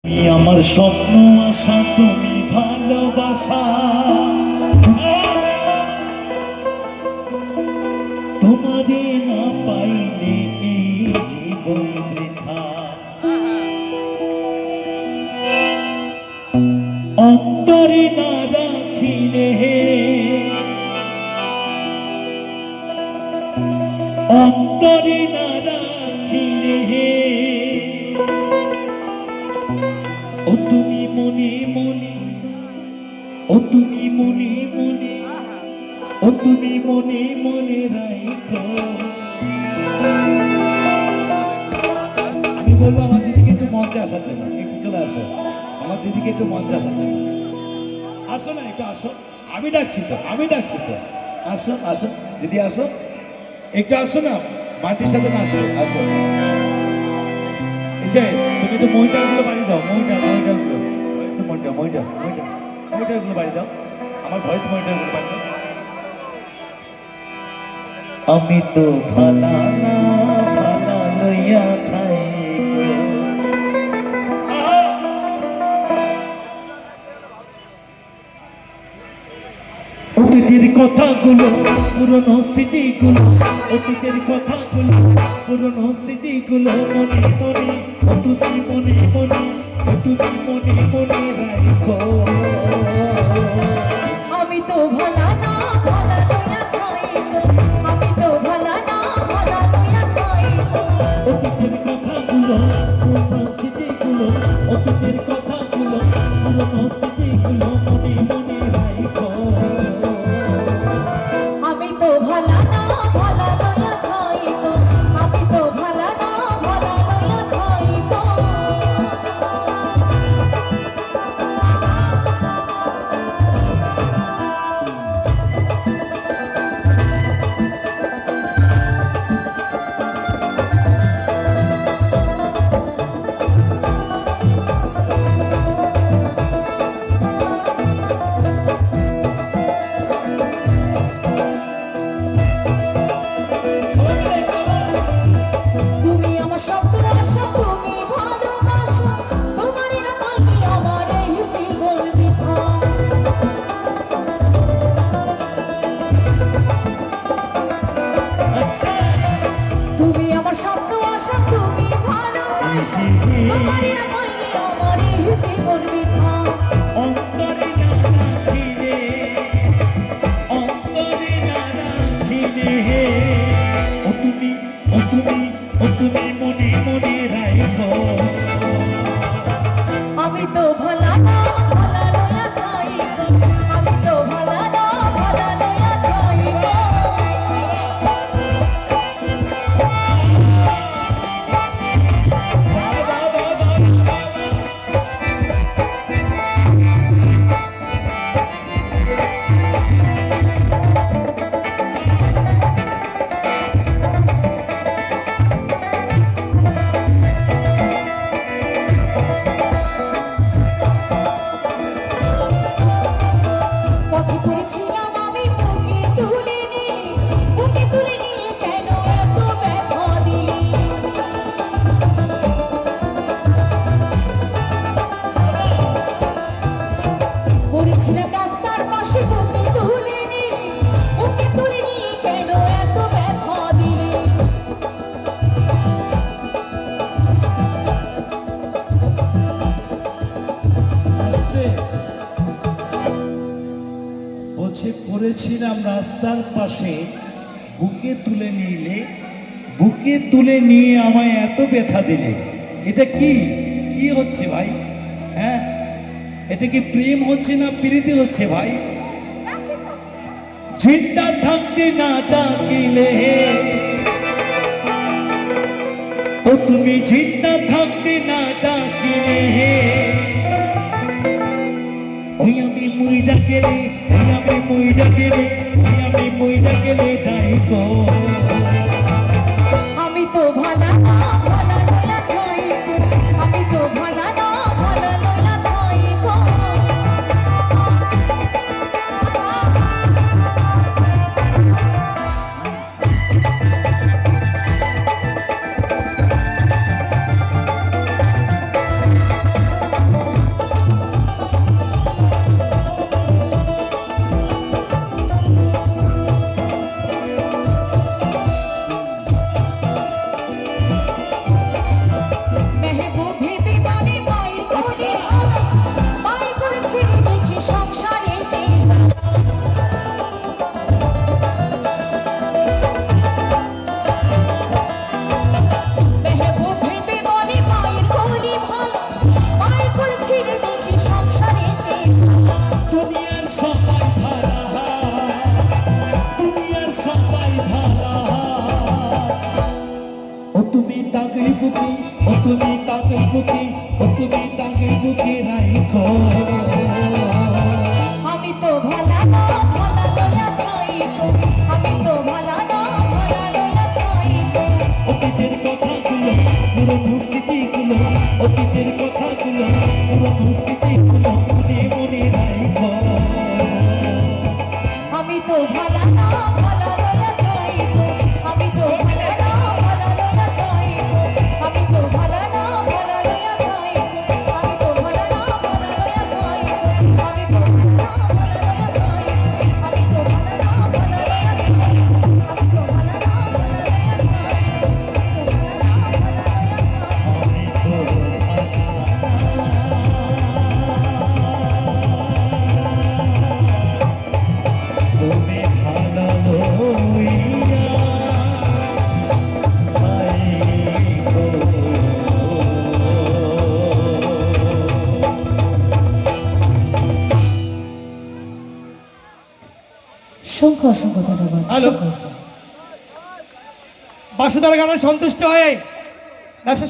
আমার স্বপ্ন আশা তুমি ভালোবাসা, তোমারে না পাইলে এই জীবন বৃথা। অন্তরে না রাখিলে, অন্তরে না রাখিলে, ও তুমি মনে মনে, ও তুমি মনে মনে, ও তুমি মনে মনে রাখো। আমি বলবো আমার দিদিকে একটু মঞ্চে আসার জন্য, একটু চলে আসো আমার দিদিকে একটু মঞ্চে আসার জন্য। আসো না, একটু আসো, আমি ডাকছি তো, আমি ডাকছি তো, আসো আসো দিদি আসো, একটু আসো না, মাটির সাথে নাচো, আসো। এসে তুমি একটু মহিটাগুলো বাড়ি দাও, মহিটাগুলো মহিটাগুলো বাড়ি দাও, আমার ভয়েস মহিটাগুলো বাড়ি দাও। আমি তো ভালা না ভালা লইয়া খাই অতীতের কথাগুলো, পুরনো স্মৃতিগুলো, অতীতের কথাগুলো, পুরনো স্মৃতিগুলো মনে মনে, ও তুমি মনে মনে, ও তুমি মনে মনে রাখো। আমি তো ভালা না ভালা লইয়া খাইতো, আমি তো ভালা না ভালা লইয়া খাইতো। অতীতের কথাগুলো, পুরনো স্মৃতিগুলো, অতীতের কথাগুলো, পুরনো স্মৃতিগুলো মনে মনে রাখো। আমি তো ভালা না ভালা লইয়া খাইতো, আমি তো ভালা না ভালা লইয়া খাইতো। তুমি আমার স্বপ্ন আশা, তুমি ভালোবাসা, তোমারই না পাইলে আমার এই জীবন বৃথা। তুমি আমার স্বপ্ন আশা, তুমি ভালোবাসা, তোমারই না পাইলে আমার এই জীবন বৃথা। অন্তরে না রাখিলে, অন্তরে না রাখিলে, ও তুমি, ও তুমি, ও তুমি মনে মনে রাখো। আমি তো ভালা না ভালা লইয়া খাইতো, আমি তো ভালা না ভালা লইয়া খাইতো। পথে পড়েছিলাম আমি বুকে তুলে নিয়ে, বুকে তুলে নিয়ে কেন এত ব্যথা দিলি। পড়েছিলাম রাস্তার পাশে বুকে তুলে নিয়ে, বুকে তুলে নিয়ে কেন এত ব্যথা দিলি। বলছে পড়েছিলাম রাস্তার পাশে, বুকে তুলে নিলে, বুকে তুলে নিয়ে আমায় এত ব্যথা দিলে। এটা কি কি হচ্ছে ভাই? হ্যাঁ, এটা কি প্রেম হচ্ছে না প্রীতি হচ্ছে ভাই? চিন্তা থাকতে না ডাকিলে, ও তুমি চিন্তা থাকতে না ডাকিলে, ওই আমি মুইডা গেলে, ওই আমি মুইডা গেলে, ওই আমি মুইডা গেলে ডাইকো। আমি তো ভালা না ভালা লইয়া খাইতো, আমি তো ভালা না ভালা লইয়া খাইতো। আমাকে বুকে রাইখো। আমি তো ভালা না ভালা লয়া খাইব, আমি তো ভালা না ভালা লয়া খাইব। অতীতের কথাগুলো পুরনো স্মৃতিগুলো, অতীতের কথাগুলো পুরনো স্মৃতিগুলো মনে মনে রাইখো। আমি তো ভালা না ভালা লয়া খাইব, আমি তো ভালা না ভালা লয়া খাইব, আমি তো ভালা না ভালা লয়া খাইব, আমি তো ভালা না ভালা লয়া খাইব, আমি তো ভালা না ভালা লয়া খাইব, আমি তো ভালা না ভালা লয়া খাইব, আমি তো ভালা না ভালা লয়া তুমি ভালো লইয়া রাইখো। অসংখ্য অসংখ্য ধন্যবাদ। হ্যালো। বাসুদার গানে সন্তুষ্ট হয়ে